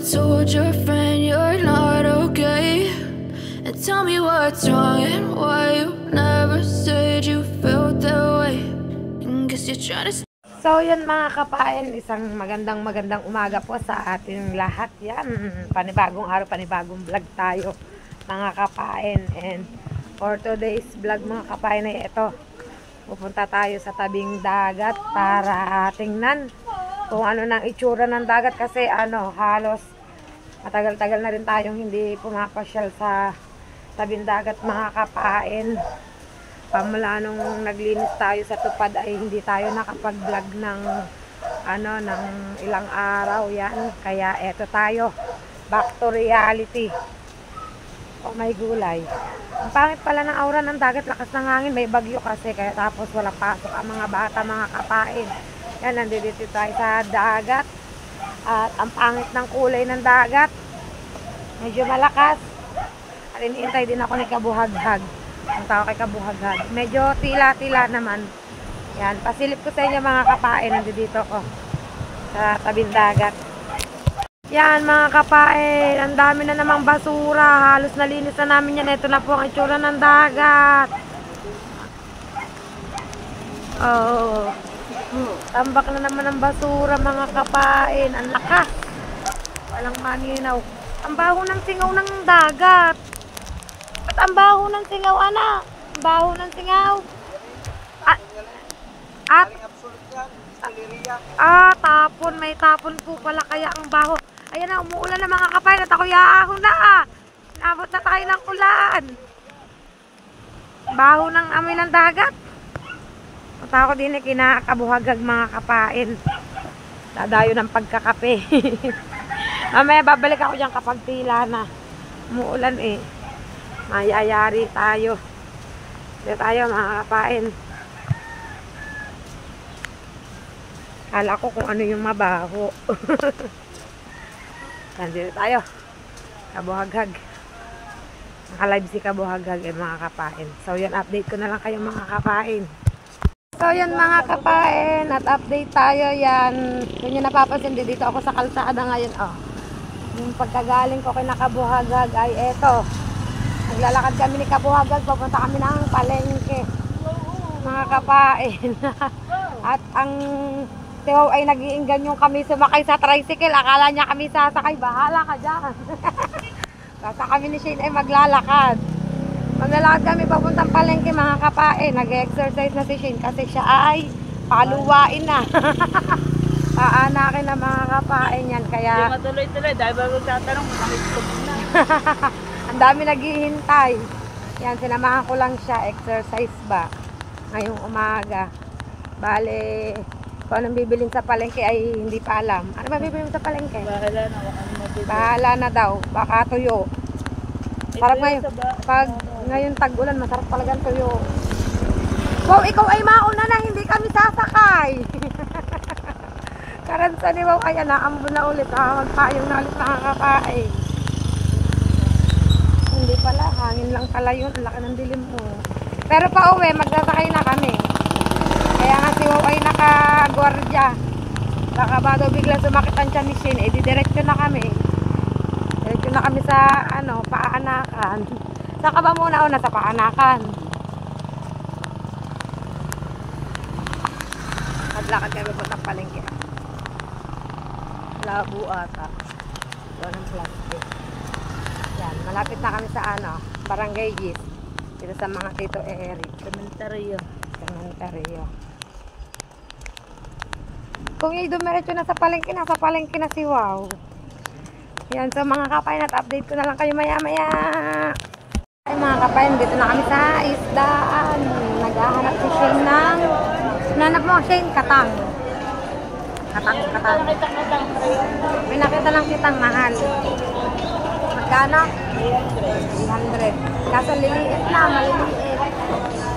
told your friend you're not okay? And tell me what's wrong and why you never said you felt that way. And guess you're trying to. So yun mga kapain, isang magandang umaga po sa ating lahat. Yan, panibagong araw, panibagong vlog tayo mga kapain. And for today's vlog mga kapain ay ito, pupunta tayo sa tabing dagat para tingnan kung ano nang itsura ng dagat. Kasi halos matagal-tagal na rin tayong hindi pumapasyal sa tabing dagat mga kapain. Pamula nung naglinis tayo sa tupad ay hindi tayo nakapag-vlog ng ng ilang araw yan. Kaya eto tayo, back to reality. Oh, may gulay. Ang pangit pala ng aura ng dagat, lakas ng hangin, may bagyo kasi, kaya tapos wala pasok ang mga bata mga kapain. Yan, nandito tayo sa dagat at ang pangit ng kulay ng dagat, medyo malakas. At iniintay din ako ni Kabuhaghag. Ang tao kay Kabuhaghag, medyo tila-tila naman. Yan, pasilip ko sa inyo mga kapain, nandito ko sa tabing dagat. Yan mga kapain, ang dami na namang basura, halos nalinis na namin yan. Ito na po ang itsura ng dagat. Oh, tambak na naman ang basura mga kapain. Ang lakas, walang maninaw. Ang baho ng singaw ng dagat. At ang baho ng singaw, anak. Ang baho ng singaw. Tapon. May tapon po pala kaya ang baho. Ayan na, umuulan na mga kapain at ako yaahon na. Inabot na tayo ng ulan. Baho ng amoy ng dagat. At ako din kinakabuhaghag mga kapain. Dadayo ng pagkakape. Mamaya babalik ako dyan kapag tila na. Umuulan eh. Mayayari tayo. Dito tayo mga kapain. Kala ko kung ano yung mabaho. Nandito tayo. Kabuhaghag. Naka-live si Kabuhaghag mga kapain. So yan, update ko na lang kayo mga kapain. So yan mga kapain, at update tayo yan. Kung nyo napapansin, dito ako sa kalsada ngayon. Oh. Yung pagkagaling ko kay Kabuhaghag ay eto. Naglalakad kami ni Kabuhaghag, papunta kami ng palengke mga kapain. At ang tiyaw ay nag-iinggan yung kami sumakay sa tricycle. Akala niya kami sasakay, bahala ka dyan. Kasa kami ni Shane ay maglalakad kami papuntang palengke mga kapain. Nag-exercise na si Shane kasi siya ay paluwain na. Paanakin na mga kapain yan. Kaya matuloy-tuloy dahil bago tatanong nakikita na. Ang dami naghihintay. Yan, sinamahan ko lang siya. Exercise ba ngayong umaga. Bale, kung anong bibilin sa palengke ay hindi pa alam. Ano ba bibilin sa palengke? Bahala na daw. Baka tuyo. Sarap ngayon. Pag ngayon tag-ulan, masarap talagang tuyo. Wow, ikaw ay mauna na. Hindi kami sasakay. Karansa ni Wow. Ayan na, ambon na ulit. Magpayong na ulit nakakapain. Hindi pala, hangin lang pala yun. Ang laki ng dilim mo. Pero pa uwi, magsasakay na kami. Kaya nga si Wow ay naka-guardia. Baka ba daw biglang sumakit ang tiyan ni Shin, diretso na kami. Diretso na kami sa paanakan. Saka ba muna una sa paanakan? Maglakad kami po sa palengke. Labo ata. Ito ng plastic. Yan, malapit na kami sa Barangay Gis. Dito sa mga Tito Eric. Cementerio. Kung i-dumiretso na sa palengke, nasa palengke na si Wow. Yan, so mga kapain, at update ko na lang kayo maya-maya. Ay mga kapain, dito na kami sa isdaan. Naghahanap si Shane ng nanap mo, Shane, katang. Katang. May nakita lang kitang mahal. Magkano? 300. Kaso liliit na, maliliit.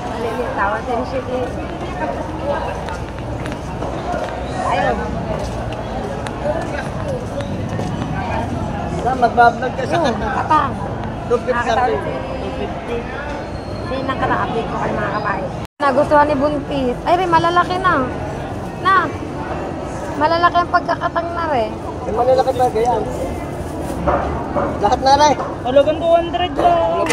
Maliliit, tawad din siya. Ayun. Magbablog ka sa katang. 250. Hindi nang update ko kayo mga kabahay. Nagustuhan ni Buntis. Ay rin, malalaki na. Malalaki ang pagkakatang na rin. Malalaki na ganyan. Lahat na rin. Halagang 200 lang.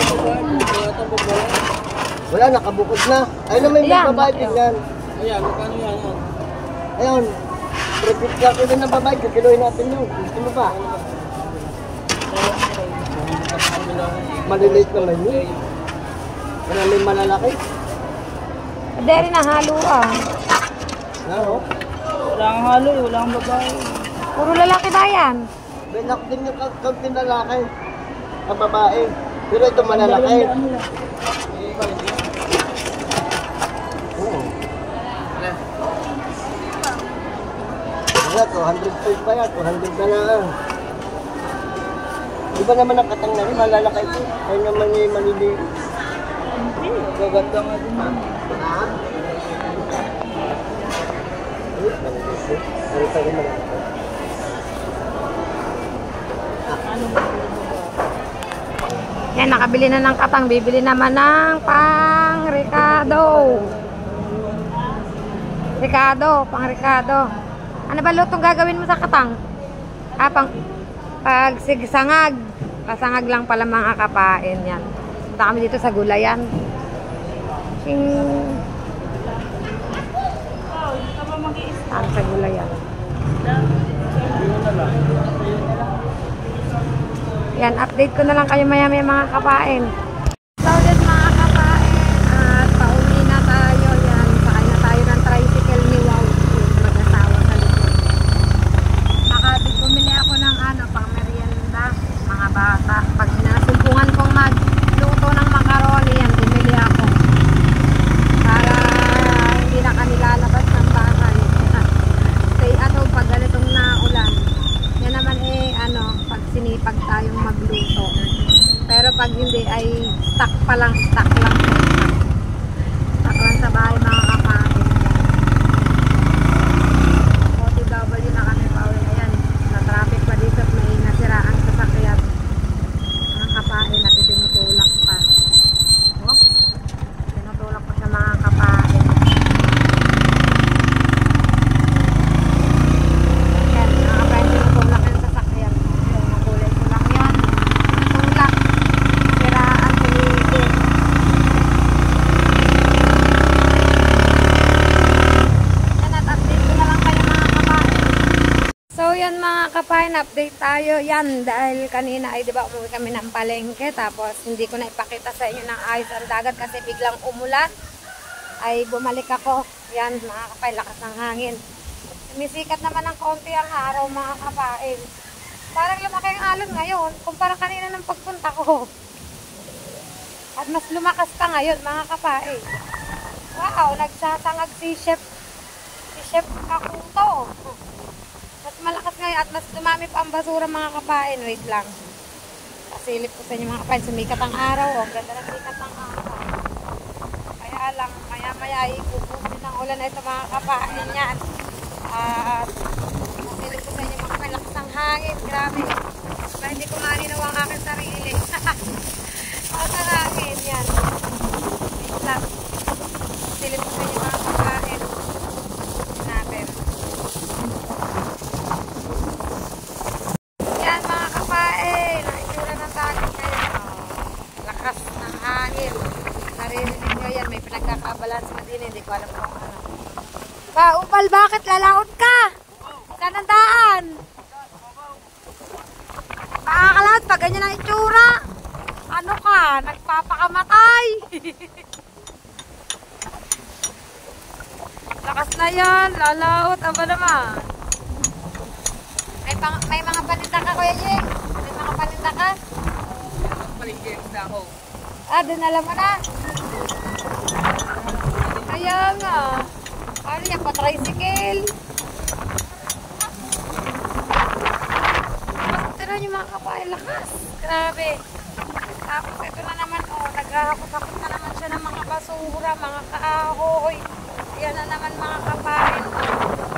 Wala, nakabukod na. Ayun na may Ayan. babae tingnan. Ayan, magkano yan? Ayun. Tripit ka ko din ng babae. Kakiloy natin yun. Gusto mo ba? Maliliit naman yun. Wala may malalaki. Hindi rin nahalo ah. Ano? Wala kang halo eh, wala kang babae. Puro lalaki ba yan? May nak din yung kaunti na lalaki. Ang babae. Pero ito malalaki. Oo. Wala, 205 pa yan. 200 na lang. Di ba naman ang katang na rin, malalaki ito. Kaya naman yung maliliit. Hindi, gaganda nga din yun. Ha? Ano pa rin malalaki? Yan, nakabili na ng katang. Bibili naman ng pang Ricardo. Pang Ricardo. Ano ba lutong gagawin mo sa katang? Ah, pag sigsangag. Pasangag lang pala mga kapain yan. Punta kami dito sa gulayan. Saan sa gulayan? Yan, update ko na lang kayo maya-maya mga kapain. So yun mga kapain, at pauwi na tayo. Yan, sakay na tayo ng tricycle ni Wow. Mag-asawa sa likod. Makabig bumili ako ng pang merienda, mga bata. Pag nasumpungan kong magluto ng macaroni, yan, bumili ako. Para hindi na kanila labas ng bahay. Kaya pag ganitong naulan. Yan naman pag sinipag tayong magluto. Pero pag hindi ay stock lang. Stock lang sa bahay mga kapain. OTW na kami pa uwi. Ayan, sa traffic pa dito at may nasiraan sasakyan. Mga kapain at tinutulak pa. Oh, tinutulak pa sa mga kapain. Yan, mga kapain tinutulak yung sasakyan. Yung kulay tulak yan. Tulak. Siraan tuligid. Yan, at update ko na lang kayo mga kapain. So yan mga kapain, update tayo. Yan, dahil kanina ay diba umuwi kami ng palengke. Tapos hindi ko na ipakita sa inyo ng ayos ang dagat kasi biglang umulan. Ay bumalik ako. Yan mga kapain, lakas ng hangin. Misikat naman ng konti ang araw mga kapain. Parang lumaki ang alon ngayon kumpara kanina ng pagpunta ko. At mas lumakas pa ngayon mga kapain. Wow, nagsasangag si Chef Kakuto. Mas malakas ngayon at mas dumami pa ang basura mga kapain. Wait lang. Pasilip ko sa inyo mga kapain. Sumikat ang araw. Oh. Ganda ng sikat ang araw. Kaya lang, maya-maya ikubusin ng ulan na ito mga kapain yan. At pasilip ko sa inyo mga kapain. Lakas ng hangin. Grabe. Kaya hindi ko maninaw ang aking sarili. Lakas ng hangin yan. Wait lang. Pasilip ko sa inyo mga kapain. Natin. Yan mga kapain, ang itsura ng dagat ngayon. Lakas ng hangin. Naririnig nyo yan, may pinagkakabalans na din. Hindi ko alam kung ano. Upal, bakit lalaot ka? Saan ang daan? Makakalaot pag ganyan ang itsura. Ano ka? Nagpapakamatay. Lakas na yan, lalaot. Aba naman. May mga paninda ka, Kuya Jing? May mga paninda ka? Palingkings na ako. Ah, dinala mo na? Kaya nga. Ano yan, pa-tricycle? Tira niyo mga kapain, lakas. Grabe. Tapos ito na naman, naghahakot-hakot na naman siya ng mga basura, mga kahoy. Yan na naman mga kapain.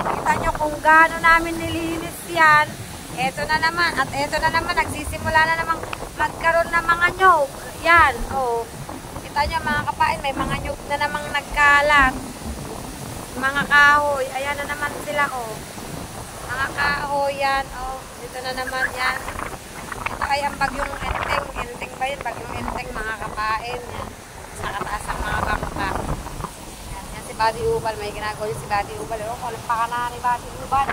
Kita nyo kung gaano namin nilinis yan. Eto na naman. At eto na naman. Nagsisimula na naman magkaroon ng mga nyog. Yan. Kita nyo mga kapain. May mga nyog na namang nagkalat. Mga kahoy. Ayan na naman sila. Mga kahoy yan. Dito na naman yan. ay ang bagyong Enteng. Enteng ba yun? Bagyong Enteng, mga kapain. Yan. Nakataas ang mga bangka. Yan si Buddy Ubal. May ginagawa yun si Buddy Ubal. O, kulang pa ka na ni Buddy Ubal.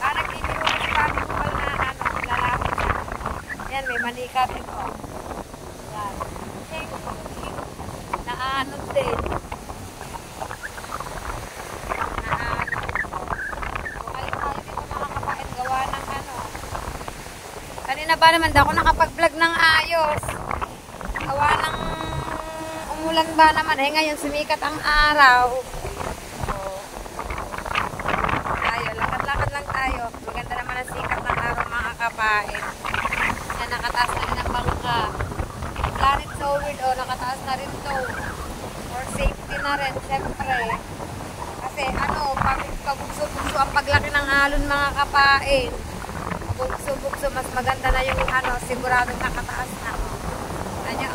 Nagbibiro si Buddy Ubal na lalapit siya. Yan, may manika din. Yan. Naanod din. Kanina ba naman daw ako nakapag-vlog ng ayos. Gawa ng umulan ba naman. Ngayon sumikat ang araw. Tayo, lakad-lakad lang tayo. Maganda naman ang sikat ng araw, mga kapain. Yan, nakataas na rin ang bangka. Planet so weird, nakataas na rin to. For safety na rin, syempre. Kasi pabugso-bugso ang paglaki ng alon, mga kapain. Bugso-bugso, mas maganda na yung siguradong nakataas na. Kanya,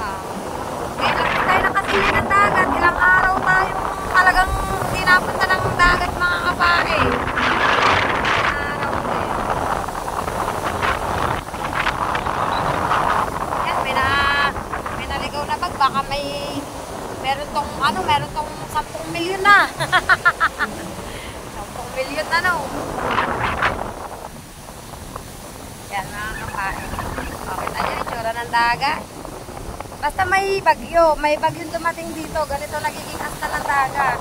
Kaya lang tayo nakasili ng dagat. Ilang araw tayo talagang hindi napunta ng dagat, mga kapain. Araw din. Yan, may naligaw na bag. Baka meron tong 10 milyon na. 10 milyon na, no? Yan, mga kapain. Okay na yun, itsura ng dagat. Basta may bagyong dumating dito, ganito nagiging asta ng dagat.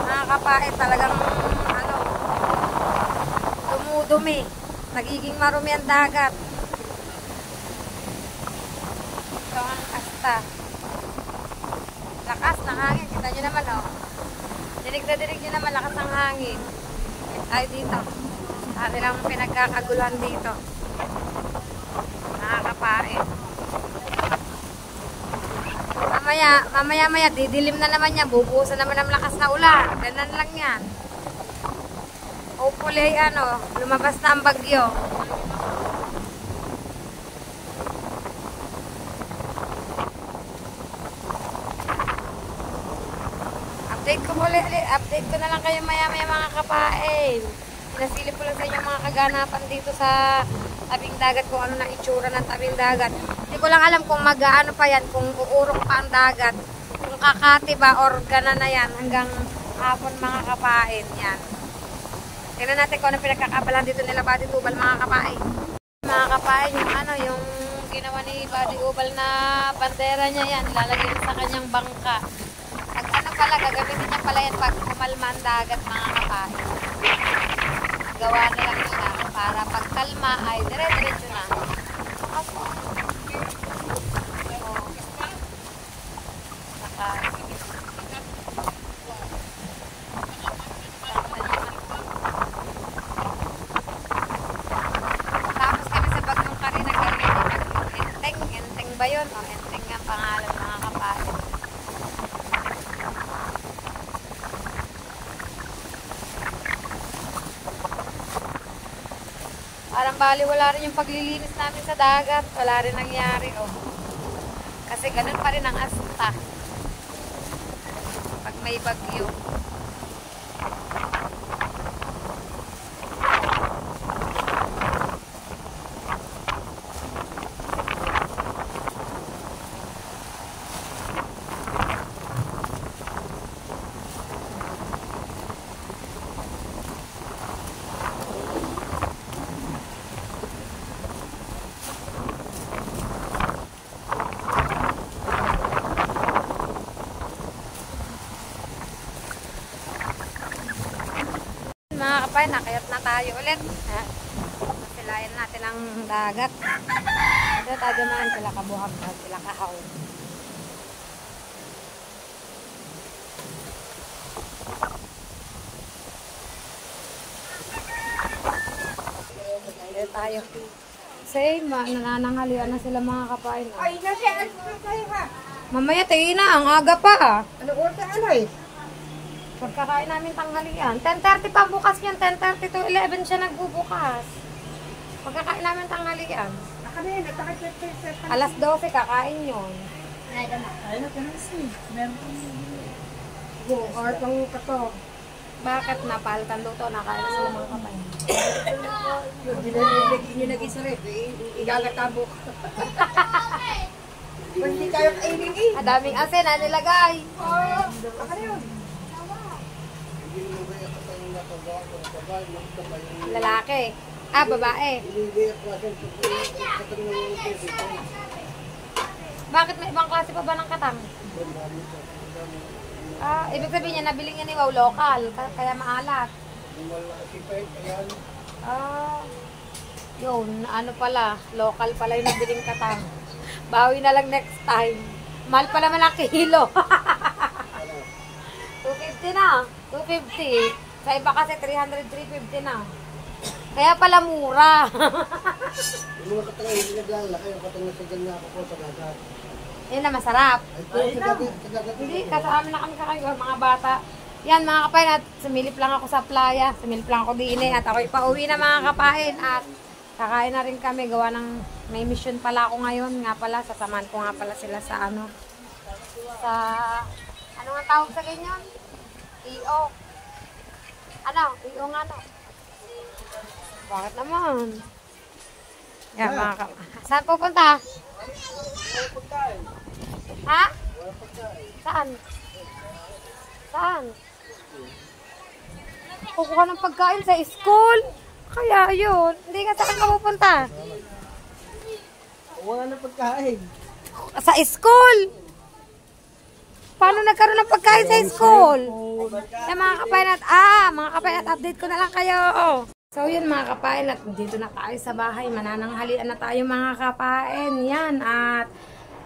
Mga kapain, talagang dumudumi. Nagiging marumi ang dagat. Ito ang asta. Lakas ng hangin, kita nyo naman, dinig na dinig nyo naman, lakas ng hangin. Ay, dito. Sabi lang pinagkakaguluhan dito. Nakakapain. Mamaya, didilim na naman yan. Bubuhusan naman ang lakas na ulan. Ganun lang yan. Hopefully, lumabas na ang bagyo. Update ko na lang kayo maya-maya, mga kapain. Pinasilip ko lang sa inyo mga kaganapan dito sa tabing dagat, kung ano na itsura ng tabing dagat. Hindi ko lang alam kung mag-ano pa yan, kung uurong pa ang dagat, kung kakati ba or gana na yan hanggang hapon, mga kapain. Yan. Tingnan natin kung ano pinagkakabalan dito nila Buddy Ubal, mga kapain. Mga kapain, yung ginawa ni Buddy Ubal na bandera niya yan, ilalagay sa kanyang bangka. Gagamitin niya pala yan pag kumalma ang dagat, mga kapain. Gawa na lang siya para pag kalma ay dire-diretso na. Ako. Tapos kami sa Bagyong Karina, Enteng ba yun? Enteng nga pangalan, mga kapain. Parang bali wala rin yung paglilinis namin sa dagat. Wala rin nangyari, Kasi ganun pa rin ang asta. Pag may bagyo. Mga kapain, nakayat na tayo ulit. Masilayan natin ang dagat. Dito tayo naman sila kabuhag na sila kahaw. Dito tayo. Same, nanananghalian na sila, mga kapain. Ay, nasiyan tayo ha. Mamaya tayo na, ang aga pa. Ano oras Pagkakain namin tanghalian. 10:30 pa bukas yan. 10:30 to 11 siya nagbubukas. Pagkakain namin tanghalian. Alas 12 kakain yun. Ay, na ka na si. Meron Or pang kato. Bakit napalitan luto? Nakain sila mga kapain. Yung nag-isa rin, igagatabok. Hindi kayo kainin eh. Daming asin na nilagay. Ano yun? Lalaki. Babae. Bakit may ibang klase pa ba ng katang? Ibig sabihin niya, nabili niya ni Wow local, kaya maalat. Yun, ano pala, local pala yung nabiling katang. Bawi na lang next time. Mahal pala man ang kilo. 250 na. 250. Sa iba kasi 300, 350 na. Kaya pala mura. Yung mga katanga hindi naglalaki, yung katanga sa ganyan ako po sa dagat. Yun na masarap. Hindi, kasama na kami kakayo, mga bata. Yan mga kapain, at sumilip lang ako sa playa. Sumilip lang ako din at ako'y pauwi na mga kapain. At kakain na rin kami, gawa ng may mission pala ako ngayon. Nga pala, sasamahan ko nga pala sila sa ano nga tawag sa ganyan? EO. EO nga no? Bakit naman? Yan mga kapain. Saan pupunta? Ha? Saan? Saan? Kukuha ng pagkain sa school? Kaya yun. Hindi ka saan ka pupunta? Wala na pagkain. Sa school? Paano nagkaroon ng pagkain sa school? Yan mga kapain at mga kapain at update ko na lang kayo. So yun mga kapain at dito na tayo sa bahay. Manananghalian na tayo mga kapain. Yan at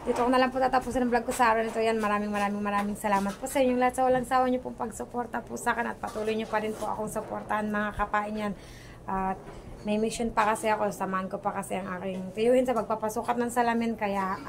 dito ko na lang po tatapusin ang vlog ko sa araw nito. Yan, maraming salamat po sa inyong lahat. Sa walang sawa nyo pong pagsuporta po sa akin at patuloy nyo pa rin po akong suportahan mga kapain yan. At may mission pa kasi ako, samahan ko pa kasi ang aking tiyuhin sa pagpapasukat ng salamin. Kaya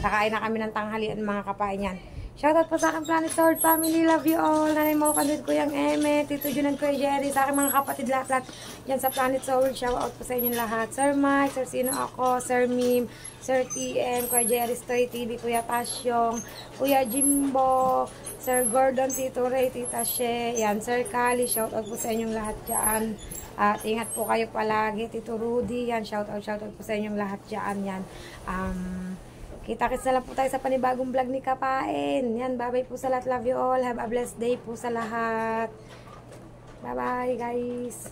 kakain na kami ng tanghalian mga kapain yan. Shoutout po sa aking Planet Sword family. Love you all. Nanay mo, Kandid, Kuyang Eme, Tito Junan, Kuya Jerry, sa aking mga kapatid lahat yan sa Planet Sword. Shoutout po sa inyong lahat. Sir Mike, Sir Sino ako, Sir Mim, Sir TM, Kuya Jerry Stoy TV, Kuya Tasyong, Kuya Jimbo, Sir Gordon, Tito Ray, Tita She, yan, Sir Kali, shoutout po sa inyong lahat dyan. At ingat po kayo palagi, Tito Rudy, yan, shoutout po sa inyong lahat dyan, yan. Kita-kits na lang po tayo sa panibagong vlog ni Kapain. Yan, bye-bye po sa lahat. Love you all. Have a blessed day po sa lahat. Bye-bye, guys.